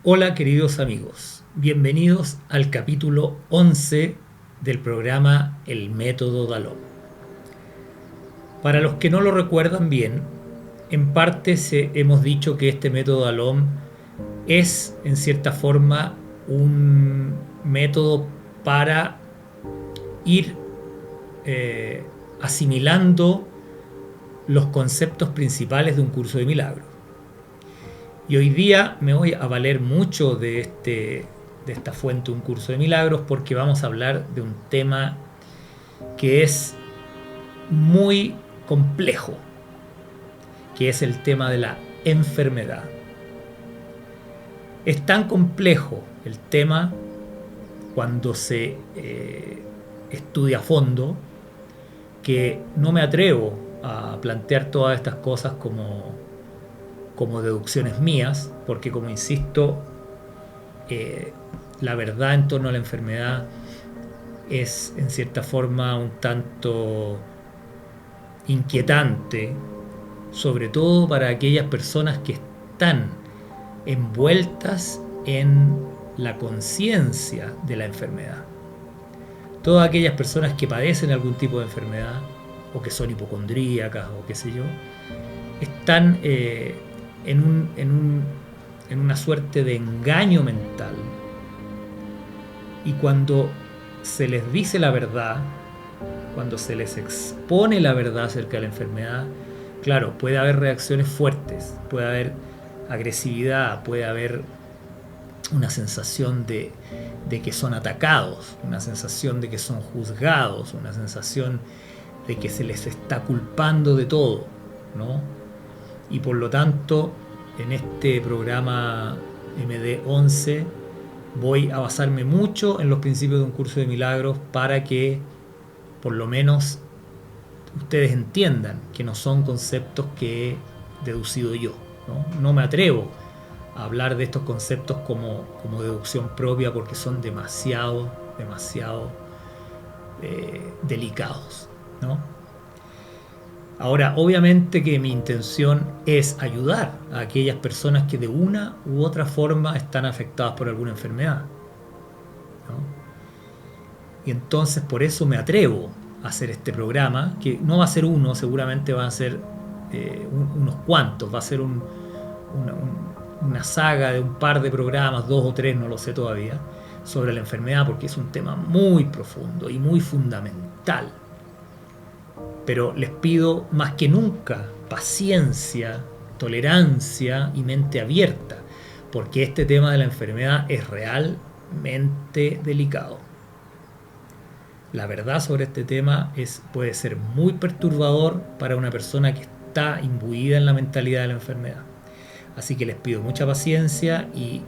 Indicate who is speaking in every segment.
Speaker 1: Hola queridos amigos, bienvenidos al capítulo 11 del programa El Método Dalón. Para los que no lo recuerdan bien, en parte hemos dicho que este método Dalón es en cierta forma un método para ir eh, asimilando los conceptos principales de un curso de milagros. Y hoy día me voy a valer mucho de esta fuente, un curso de milagros, porque vamos a hablar de un tema que es muy complejo, que es el tema de la enfermedad. Es tan complejo el tema cuando se estudia a fondo que no me atrevo a plantear todas estas cosas como deducciones mías, porque como insisto, eh, la verdad en torno a la enfermedad es en cierta forma un tanto inquietante, sobre todo para aquellas personas que están envueltas en la conciencia de la enfermedad. Todas aquellas personas que padecen algún tipo de enfermedad o que son hipocondríacas o qué sé yo, están en una suerte de engaño mental. Y cuando se les dice la verdad, cuando se les expone la verdad acerca de la enfermedad, claro, puede haber reacciones fuertes, puede haber agresividad, puede haber una sensación de que son atacados, una sensación de que son juzgados, una sensación de que se les está culpando de todo, ¿no? Y por lo tanto, en este programa MD11 voy a basarme mucho en los principios de un curso de milagros para que por lo menos ustedes entiendan que no son conceptos que he deducido yo. No me atrevo a hablar de estos conceptos como deducción propia porque son demasiado delicados, ¿no? Ahora, obviamente que mi intención es ayudar a aquellas personas que de una u otra forma están afectadas por alguna enfermedad, ¿no? Y entonces por eso me atrevo a hacer este programa, que no va a ser uno, seguramente van a ser unos cuantos, va a ser una saga de un par de programas, dos o tres, no lo sé todavía, sobre la enfermedad, porque es un tema muy profundo y muy fundamental. Pero les pido más que nunca paciencia, tolerancia y mente abierta, porque este tema de la enfermedad es realmente delicado. La verdad sobre este tema puede ser muy perturbador para una persona que está imbuida en la mentalidad de la enfermedad. Así que les pido mucha paciencia y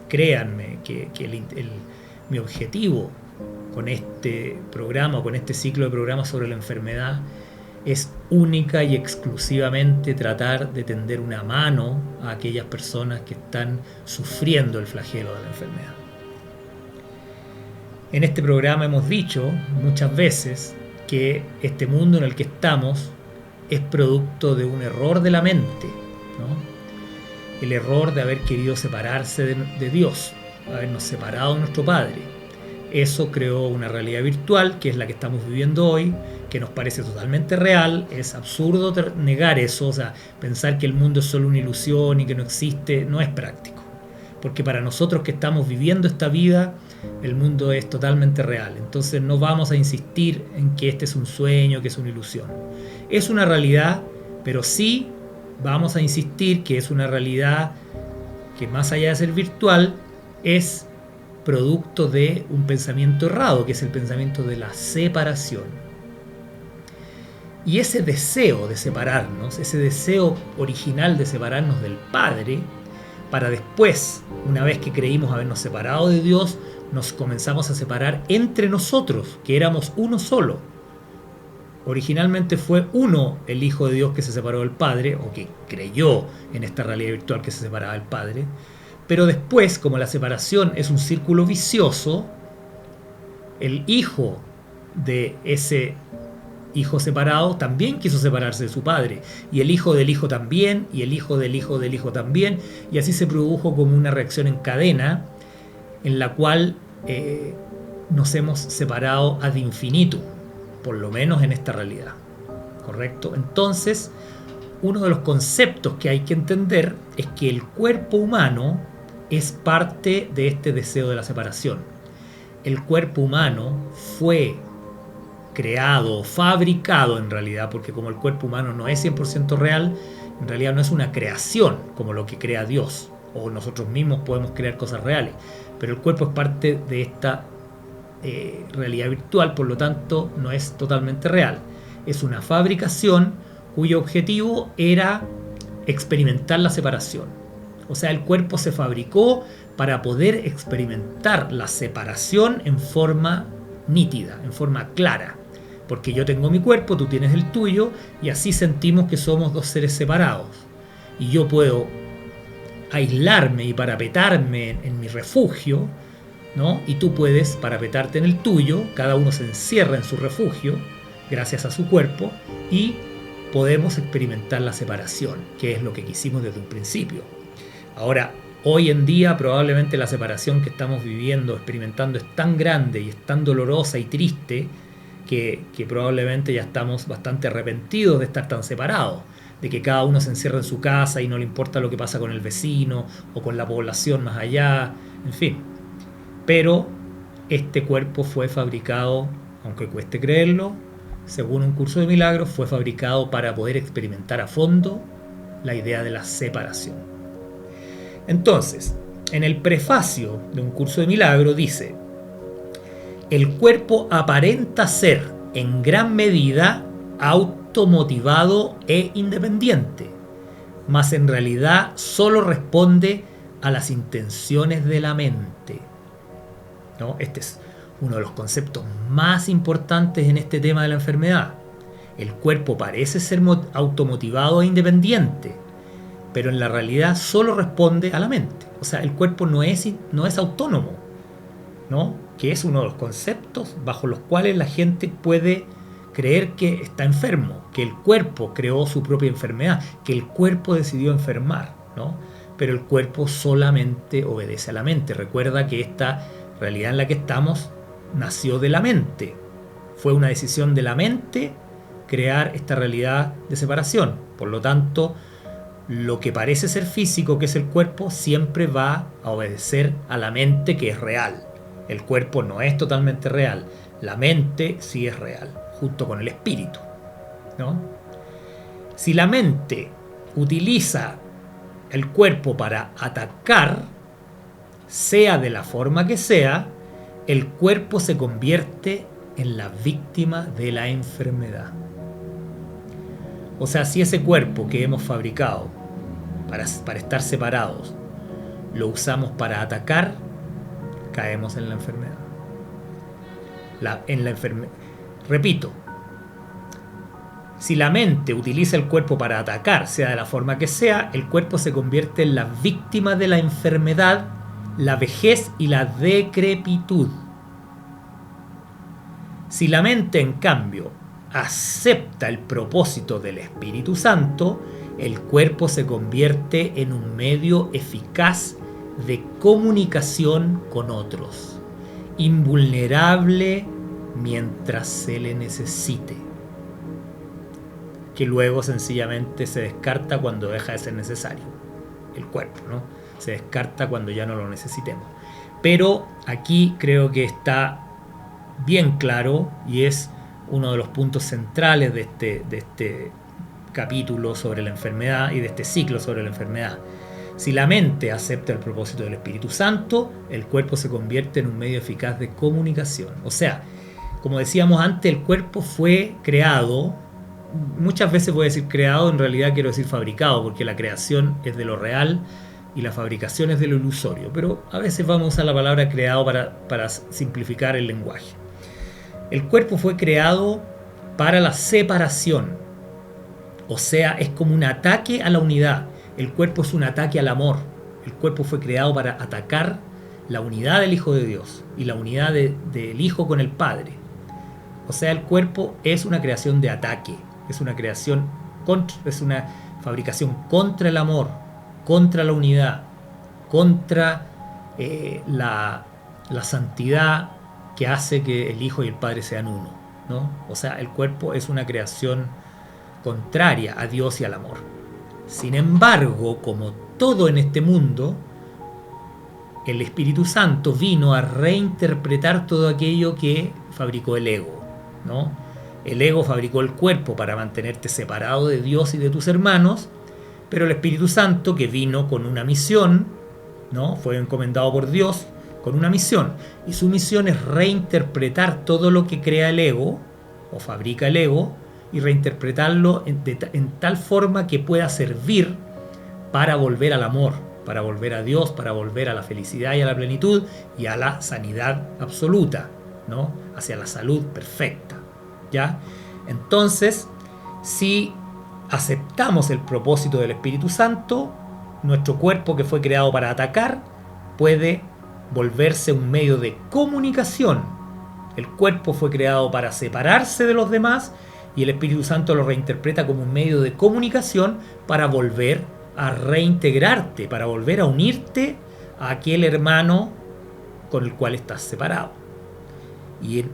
Speaker 1: créanme que mi objetivo con este programa, con este ciclo de programas sobre la enfermedad, es única y exclusivamente tratar de tender una mano a aquellas personas que están sufriendo el flagelo de la enfermedad. En este programa hemos dicho muchas veces que este mundo en el que estamos es producto de un error de la mente, ¿no? El error de haber querido separarse de Dios, habernos separado de nuestro Padre. Eso creó una realidad virtual, que es la que estamos viviendo hoy, que nos parece totalmente real. Es absurdo negar eso, o sea, pensar que el mundo es solo una ilusión y que no existe, no es práctico. Porque para nosotros que estamos viviendo esta vida, el mundo es totalmente real. Entonces no vamos a insistir en que este es un sueño, que es una ilusión. Es una realidad, pero sí vamos a insistir que es una realidad que más allá de ser virtual, es producto de un pensamiento errado, que es el pensamiento de la separación. Y ese deseo de separarnos, ese deseo original de separarnos del Padre, para después, una vez que creímos habernos separado de Dios, nos comenzamos a separar entre nosotros, que éramos uno solo. Originalmente fue uno el Hijo de Dios que se separó del Padre, o que creyó en esta realidad virtual que se separaba del Padre. Pero después, como la separación es un círculo vicioso, el hijo de ese hijo separado, también quiso separarse de su padre, y el hijo del hijo también, y el hijo del hijo del hijo también, y así se produjo como una reacción en cadena en la cual nos hemos separado ad infinitum, por lo menos en esta realidad, ¿correcto? Entonces, uno de los conceptos que hay que entender es que el cuerpo humano es parte de este deseo de la separación. El cuerpo humano fue creado, fabricado en realidad, porque como el cuerpo humano no es 100% real, en realidad no es una creación como lo que crea Dios, o nosotros mismos podemos crear cosas reales, pero el cuerpo es parte de esta realidad virtual, por lo tanto no es totalmente real. Es una fabricación cuyo objetivo era experimentar la separación. O sea, el cuerpo se fabricó para poder experimentar la separación en forma nítida, en forma clara. Porque yo tengo mi cuerpo, tú tienes el tuyo, y así sentimos que somos dos seres separados. Y yo puedo aislarme y parapetarme en mi refugio, ¿no? Y tú puedes parapetarte en el tuyo, cada uno se encierra en su refugio, gracias a su cuerpo, y podemos experimentar la separación, que es lo que quisimos desde un principio. Ahora, hoy en día probablemente la separación que estamos viviendo, experimentando, es tan grande y es tan dolorosa y triste que probablemente ya estamos bastante arrepentidos de estar tan separados, de que cada uno se encierra en su casa y no le importa lo que pasa con el vecino o con la población más allá, en fin. Pero este cuerpo fue fabricado, aunque cueste creerlo, según un curso de milagros, fue fabricado para poder experimentar a fondo la idea de la separación. Entonces, en el prefacio de un curso de milagros dice: el cuerpo aparenta ser en gran medida automotivado e independiente, mas en realidad solo responde a las intenciones de la mente, ¿no? Este es uno de los conceptos más importantes en este tema de la enfermedad. El cuerpo parece ser automotivado e independiente, pero en la realidad solo responde a la mente. O sea, el cuerpo no es autónomo, ¿no? Que es uno de los conceptos bajo los cuales la gente puede creer que está enfermo, que el cuerpo creó su propia enfermedad, que el cuerpo decidió enfermar, ¿no? Pero el cuerpo solamente obedece a la mente. Recuerda que esta realidad en la que estamos nació de la mente. Fue una decisión de la mente crear esta realidad de separación. Por lo tanto, lo que parece ser físico, que es el cuerpo, siempre va a obedecer a la mente, que es real. El cuerpo no es totalmente real, la mente sí es real, junto con el espíritu, ¿no? Si la mente utiliza el cuerpo para atacar, sea de la forma que sea, el cuerpo se convierte en la víctima de la enfermedad. O sea, si ese cuerpo que hemos fabricado para estar separados lo usamos para atacar, caemos en la enfermedad. Repito, si la mente utiliza el cuerpo para atacar, sea de la forma que sea, el cuerpo se convierte en la víctima de la enfermedad, la vejez y la decrepitud. Si la mente, en cambio, acepta el propósito del Espíritu Santo, el cuerpo se convierte en un medio eficaz de comunicación con otros, invulnerable mientras se le necesite, que luego sencillamente se descarta cuando deja de ser necesario el cuerpo, ¿no? Se descarta cuando ya no lo necesitemos. Pero aquí creo que está bien claro, y es uno de los puntos centrales de este capítulo sobre la enfermedad y de este ciclo sobre la enfermedad. Si la mente acepta el propósito del Espíritu Santo, el cuerpo se convierte en un medio eficaz de comunicación. O sea, como decíamos antes, el cuerpo fue creado, muchas veces voy a decir creado, en realidad quiero decir fabricado, porque la creación es de lo real y la fabricación es de lo ilusorio, pero a veces vamos a usar la palabra creado para simplificar el lenguaje. El cuerpo fue creado para la separación, o sea, es como un ataque a la unidad. El cuerpo es un ataque al amor. El cuerpo fue creado para atacar la unidad del Hijo de Dios y la unidad del Hijo con el Padre. O sea, el cuerpo es una creación de ataque, es una creación es una fabricación contra el amor, contra la unidad, contra la santidad que hace que el Hijo y el Padre sean uno, ¿no? O sea, el cuerpo es una creación contraria a Dios y al amor. Sin embargo, como todo en este mundo, el Espíritu Santo vino a reinterpretar todo aquello que fabricó el ego, ¿no? El ego fabricó el cuerpo para mantenerte separado de Dios y de tus hermanos, pero el Espíritu Santo, que vino con una misión, ¿no? Fue encomendado por Dios con una misión, y su misión es reinterpretar todo lo que crea el ego o fabrica el ego y reinterpretarlo en tal forma que pueda servir para volver al amor, para volver a Dios, para volver a la felicidad y a la plenitud y a la sanidad absoluta, ¿no? Hacia la salud perfecta, ¿ya? Entonces, si aceptamos el propósito del Espíritu Santo, nuestro cuerpo, que fue creado para atacar, puede volverse un medio de comunicación. El cuerpo fue creado para separarse de los demás y el Espíritu Santo lo reinterpreta como un medio de comunicación para volver a reintegrarte, para volver a unirte a aquel hermano con el cual estás separado. Y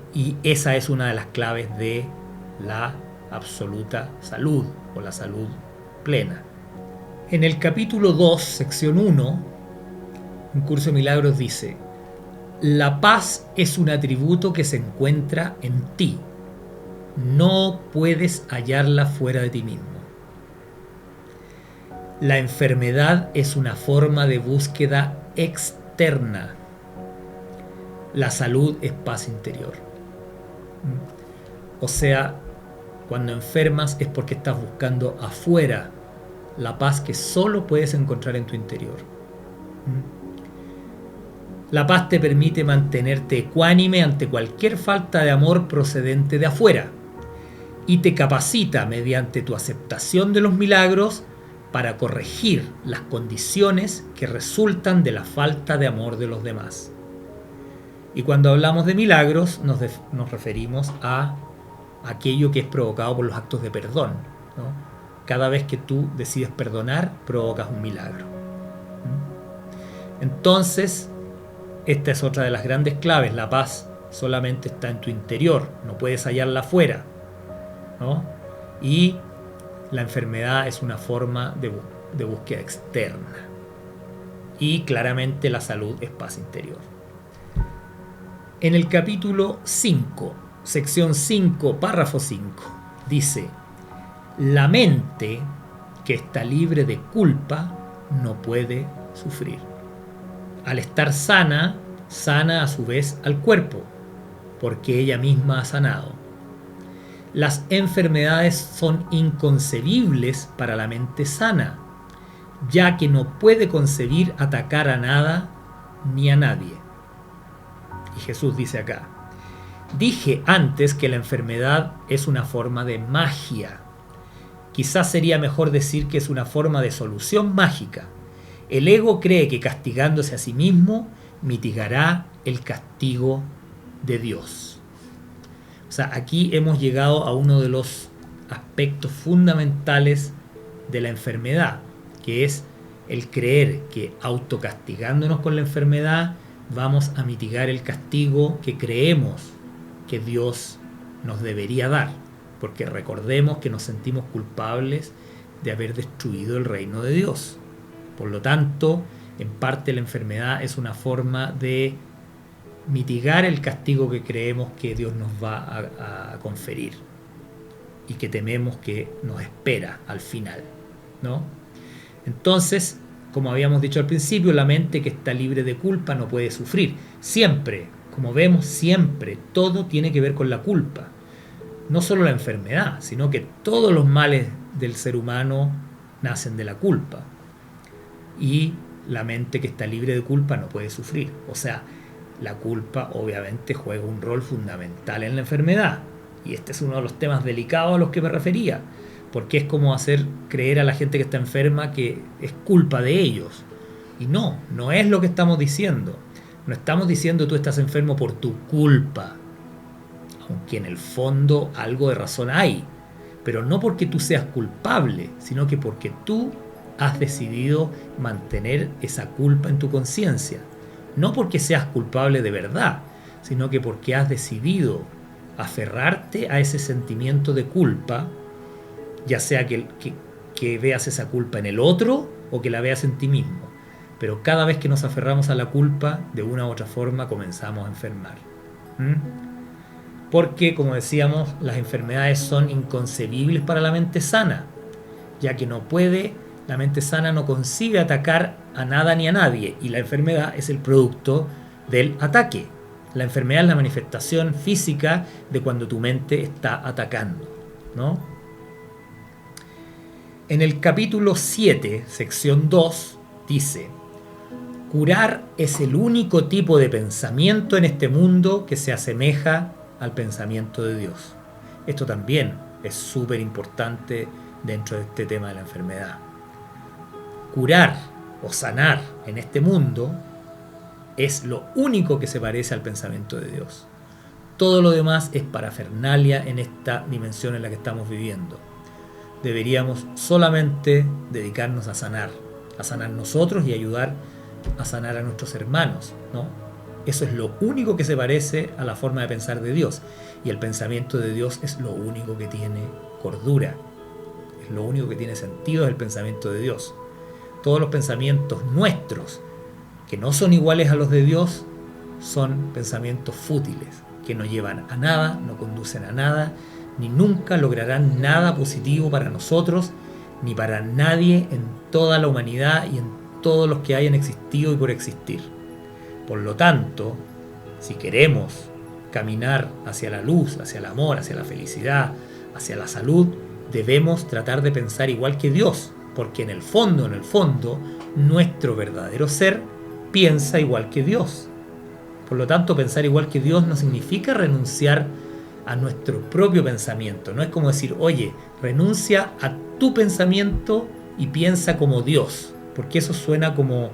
Speaker 1: esa es una de las claves de la absoluta salud o la salud plena. En el capítulo 2, sección 1, un curso de milagros dice: la paz es un atributo que se encuentra en ti. No puedes hallarla fuera de ti mismo. La enfermedad es una forma de búsqueda externa. La salud es paz interior. O sea, cuando enfermas es porque estás buscando afuera la paz que solo puedes encontrar en tu interior. La paz te permite mantenerte ecuánime ante cualquier falta de amor procedente de afuera y te capacita mediante tu aceptación de los milagros para corregir las condiciones que resultan de la falta de amor de los demás. Y cuando hablamos de milagros nos referimos a aquello que es provocado por los actos de perdón, ¿no? Cada vez que tú decides perdonar, provocas un milagro. Entonces, esta es otra de las grandes claves. La paz solamente está en tu interior, no puedes hallarla afuera, ¿no? Y la enfermedad es una forma de búsqueda externa. Y claramente la salud es paz interior. En el capítulo 5, sección 5, párrafo 5, dice: la mente que está libre de culpa no puede sufrir. Al estar sana, sana a su vez al cuerpo, porque ella misma ha sanado. Las enfermedades son inconcebibles para la mente sana, ya que no puede concebir atacar a nada ni a nadie. Y Jesús dice acá: dije antes que la enfermedad es una forma de magia. Quizás sería mejor decir que es una forma de solución mágica. El ego cree que castigándose a sí mismo mitigará el castigo de Dios. O sea, aquí hemos llegado a uno de los aspectos fundamentales de la enfermedad, que es el creer que autocastigándonos con la enfermedad vamos a mitigar el castigo que creemos que Dios nos debería dar, porque recordemos que nos sentimos culpables de haber destruido el reino de Dios. Por lo tanto, en parte la enfermedad es una forma de mitigar el castigo que creemos que Dios nos va a conferir y que tememos que nos espera al final, ¿no? Entonces, como habíamos dicho al principio, la mente que está libre de culpa no puede sufrir. Siempre, como vemos, siempre todo tiene que ver con la culpa. No solo la enfermedad, sino que todos los males del ser humano nacen de la culpa. Y la mente que está libre de culpa no puede sufrir. O sea, la culpa obviamente juega un rol fundamental en la enfermedad. Y este es uno de los temas delicados a los que me refería, porque es como hacer creer a la gente que está enferma que es culpa de ellos. Y no es lo que estamos diciendo. No estamos diciendo tú estás enfermo por tu culpa, aunque en el fondo algo de razón hay, pero no porque tú seas culpable, sino que porque tú has decidido mantener esa culpa en tu conciencia. No porque seas culpable de verdad, sino que porque has decidido aferrarte a ese sentimiento de culpa, ya sea que veas esa culpa en el otro o que la veas en ti mismo. Pero cada vez que nos aferramos a la culpa, de una u otra forma comenzamos a enfermar. Porque, como decíamos, las enfermedades son inconcebibles para la mente sana, ya que la mente sana no concibe atacar a nada ni a nadie, y la enfermedad es el producto del ataque. La enfermedad es la manifestación física de cuando tu mente está atacando, ¿no? En el capítulo 7, sección 2, dice: curar es el único tipo de pensamiento en este mundo que se asemeja al pensamiento de Dios. Esto también es súper importante dentro de este tema de la enfermedad. Curar o sanar en este mundo es lo único que se parece al pensamiento de Dios. Todo lo demás es parafernalia en esta dimensión en la que estamos viviendo. Deberíamos solamente dedicarnos a sanar nosotros y ayudar a sanar a nuestros hermanos, ¿no? Eso es lo único que se parece a la forma de pensar de Dios. Y el pensamiento de Dios es lo único que tiene cordura. Es lo único que tiene sentido, es el pensamiento de Dios. Todos los pensamientos nuestros que no son iguales a los de Dios son pensamientos fútiles, que no llevan a nada, no conducen a nada, ni nunca lograrán nada positivo para nosotros, ni para nadie en toda la humanidad y en todos los que hayan existido y por existir. Por lo tanto, si queremos caminar hacia la luz, hacia el amor, hacia la felicidad, hacia la salud, debemos tratar de pensar igual que Dios, porque en el fondo, nuestro verdadero ser piensa igual que Dios. Por lo tanto, pensar igual que Dios no significa renunciar a nuestro propio pensamiento. No es como decir, oye, renuncia a tu pensamiento y piensa como Dios, porque eso suena como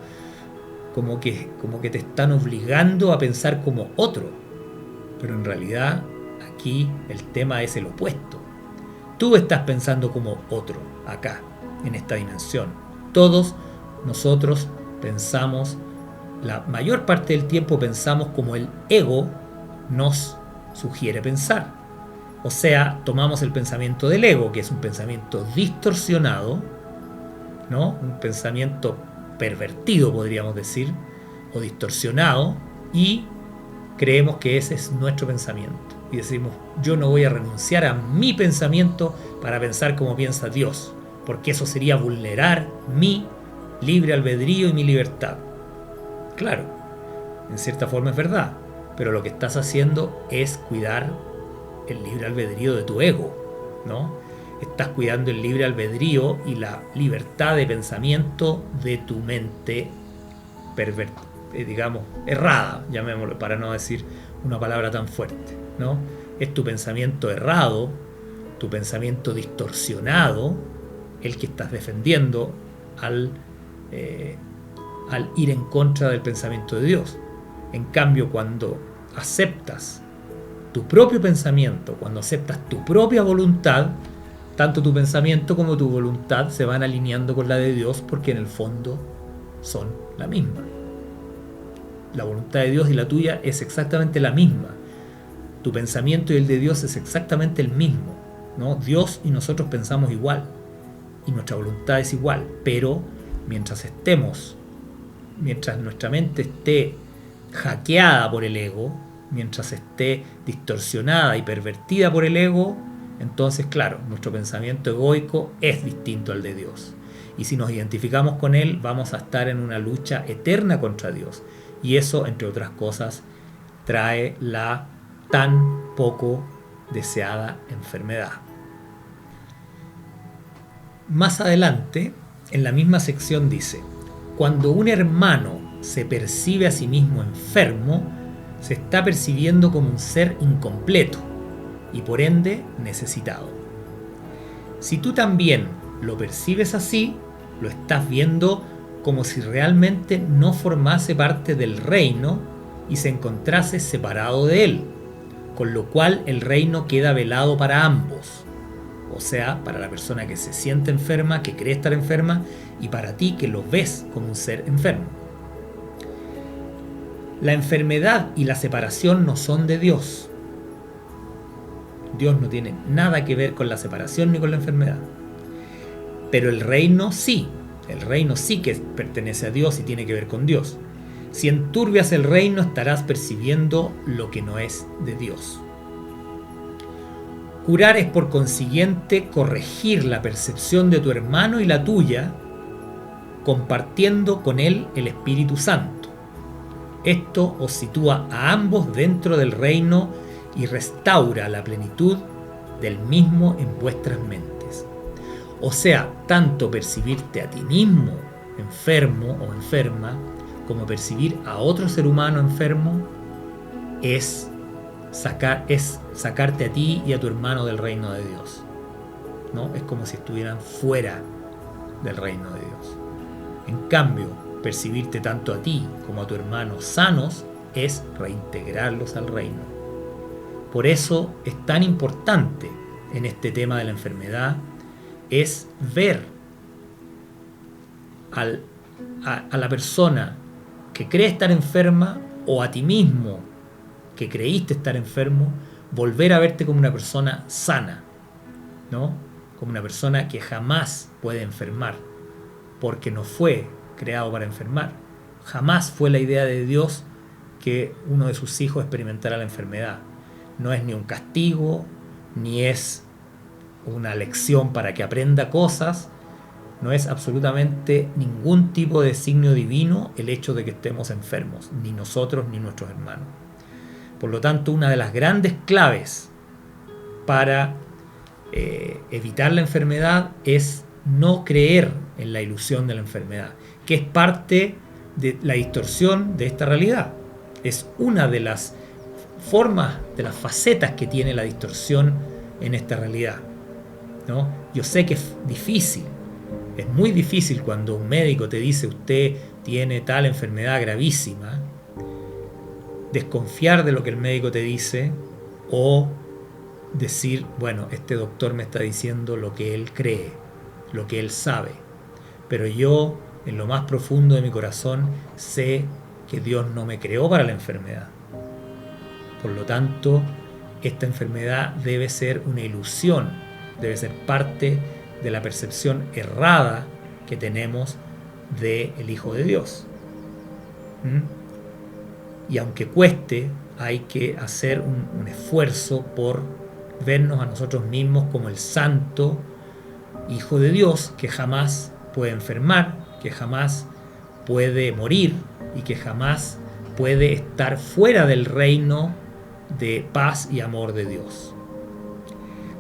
Speaker 1: que te están obligando a pensar como otro. Pero en realidad aquí el tema es el opuesto. Tú estás pensando como otro acá, en esta dimensión. Todos nosotros pensamos, la mayor parte del tiempo pensamos como el ego nos sugiere pensar. O sea, tomamos el pensamiento del ego, que es un pensamiento distorsionado, ¿no? Un pensamiento pervertido, podríamos decir, o distorsionado, y creemos que ese es nuestro pensamiento. Y decimos, yo no voy a renunciar a mi pensamiento para pensar como piensa Dios, porque eso sería vulnerar mi libre albedrío y mi libertad. Claro, en cierta forma es verdad, pero lo que estás haciendo es cuidar el libre albedrío de tu ego, ¿no? Estás cuidando el libre albedrío y la libertad de pensamiento de tu mente errada, llamémoslo, para no decir una palabra tan fuerte, ¿no? Es tu pensamiento errado, tu pensamiento distorsionado, el que estás defendiendo al ir en contra del pensamiento de Dios. En cambio, cuando aceptas tu propio pensamiento, cuando aceptas tu propia voluntad, tanto tu pensamiento como tu voluntad se van alineando con la de Dios, porque en el fondo son la misma. La voluntad de Dios y la tuya es exactamente la misma. Tu pensamiento y el de Dios es exactamente el mismo, ¿no? Dios y nosotros pensamos igual y nuestra voluntad es igual, pero mientras nuestra mente esté hackeada por el ego, mientras esté distorsionada y pervertida por el ego, entonces, claro, nuestro pensamiento egoico es distinto al de Dios. Y si nos identificamos con él, vamos a estar en una lucha eterna contra Dios. Y eso, entre otras cosas, trae la tan poco deseada enfermedad. Más adelante, en la misma sección dice: cuando un hermano se percibe a sí mismo enfermo, se está percibiendo como un ser incompleto y por ende necesitado. Si tú también lo percibes así, lo estás viendo como si realmente no formase parte del reino y se encontrase separado de él, con lo cual el reino queda velado para ambos. O sea, para la persona que se siente enferma, que cree estar enferma, y para ti que lo ves como un ser enfermo. La enfermedad y la separación no son de Dios. Dios no tiene nada que ver con la separación ni con la enfermedad. Pero el reino sí. El reino sí que pertenece a Dios y tiene que ver con Dios. Si enturbias el reino, estarás percibiendo lo que no es de Dios. Curar es por consiguiente corregir la percepción de tu hermano y la tuya, compartiendo con él el Espíritu Santo. Esto os sitúa a ambos dentro del reino y restaura la plenitud del mismo en vuestras mentes. O sea, tanto percibirte a ti mismo enfermo o enferma, como percibir a otro ser humano enfermo, es sacarte a ti y a tu hermano del reino de Dios, ¿no? Es como si estuvieran fuera del reino de Dios. En cambio, percibirte tanto a ti como a tu hermano sanos es reintegrarlos al reino. Por eso es tan importante en este tema de la enfermedad, es ver a la persona que cree estar enferma, o a ti mismo que creíste estar enfermo, volver a verte como una persona sana, ¿no? Como una persona que jamás puede enfermar, porque no fue creado para enfermar. Jamás fue la idea de Dios que uno de sus hijos experimentara la enfermedad. No es ni un castigo, ni es una lección para que aprenda cosas. No es absolutamente ningún tipo de signo divino el hecho de que estemos enfermos, ni nosotros ni nuestros hermanos. Por lo tanto, una de las grandes claves para evitar la enfermedad es no creer en la ilusión de la enfermedad, que es parte de la distorsión de esta realidad. Es una de las formas, de las facetas que tiene la distorsión en esta realidad, ¿no? Yo sé que es difícil. Es muy difícil cuando un médico te dice usted tiene tal enfermedad gravísima, desconfiar de lo que el médico te dice o decir, bueno, este doctor me está diciendo lo que él cree, lo que él sabe. Pero yo, en lo más profundo de mi corazón, sé que Dios no me creó para la enfermedad. Por lo tanto, esta enfermedad debe ser una ilusión, debe ser parte de la percepción errada que tenemos del Hijo de Dios. Y aunque cueste, hay que hacer un esfuerzo por vernos a nosotros mismos como el santo Hijo de Dios, que jamás puede enfermar, que jamás puede morir y que jamás puede estar fuera del reino de paz y amor de Dios.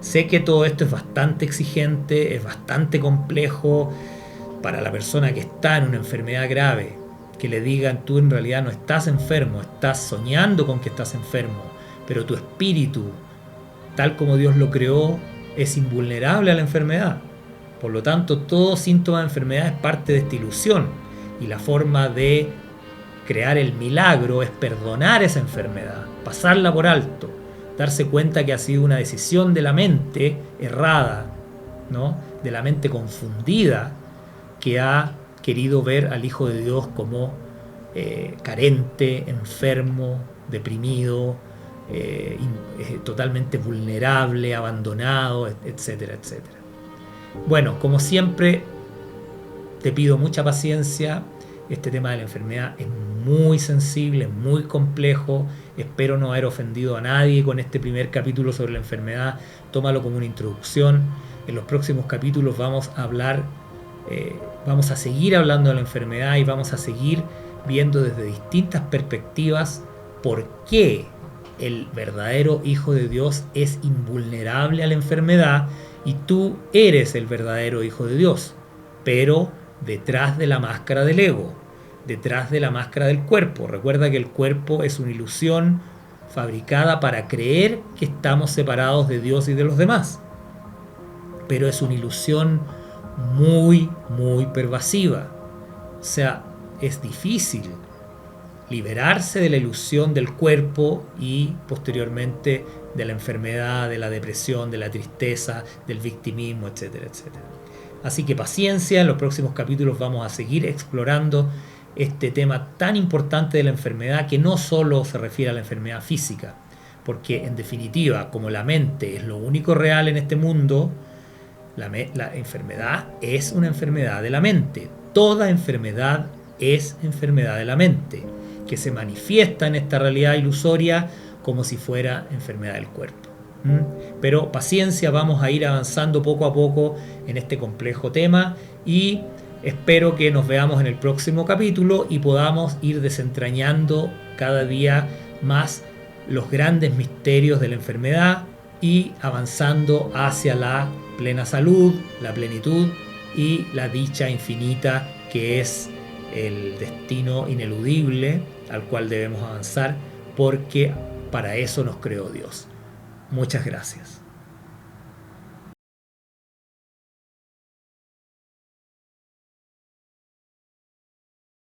Speaker 1: Sé que todo esto es bastante exigente, es bastante complejo para la persona que está en una enfermedad grave, que le digan tú en realidad no estás enfermo, estás soñando con que estás enfermo, pero tu espíritu, tal como Dios lo creó, es invulnerable a la enfermedad. Por lo tanto, todo síntoma de enfermedad es parte de esta ilusión, y la forma de crear el milagro es perdonar esa enfermedad, pasarla por alto, darse cuenta que ha sido una decisión de la mente errada, ¿no? De la mente confundida, que ha querido ver al Hijo de Dios como carente, enfermo, deprimido, totalmente vulnerable, abandonado, etcétera, etcétera. Bueno, como siempre, te pido mucha paciencia. Este tema de la enfermedad es muy sensible, muy complejo. Espero no haber ofendido a nadie con este primer capítulo sobre la enfermedad. Tómalo como una introducción. En los próximos capítulos vamos a seguir hablando de la enfermedad y vamos a seguir viendo desde distintas perspectivas por qué el verdadero Hijo de Dios es invulnerable a la enfermedad y tú eres el verdadero Hijo de Dios, pero detrás de la máscara del ego, detrás de la máscara del cuerpo. Recuerda que el cuerpo es una ilusión fabricada para creer que estamos separados de Dios y de los demás, pero es una ilusión muy, muy pervasiva. O sea, es difícil liberarse de la ilusión del cuerpo y posteriormente de la enfermedad, de la depresión, de la tristeza, del victimismo, etcétera, etcétera. Así que paciencia, en los próximos capítulos vamos a seguir explorando este tema tan importante de la enfermedad, que no solo se refiere a la enfermedad física, porque en definitiva, como la mente es lo único real en este mundo, la enfermedad es una enfermedad de la mente. Toda enfermedad es enfermedad de la mente, que se manifiesta en esta realidad ilusoria como si fuera enfermedad del cuerpo. Pero paciencia, vamos a ir avanzando poco a poco en este complejo tema y espero que nos veamos en el próximo capítulo y podamos ir desentrañando cada día más los grandes misterios de la enfermedad y avanzando hacia la plena salud, la plenitud y la dicha infinita, que es el destino ineludible al cual debemos avanzar, porque para eso nos creó Dios. Muchas gracias.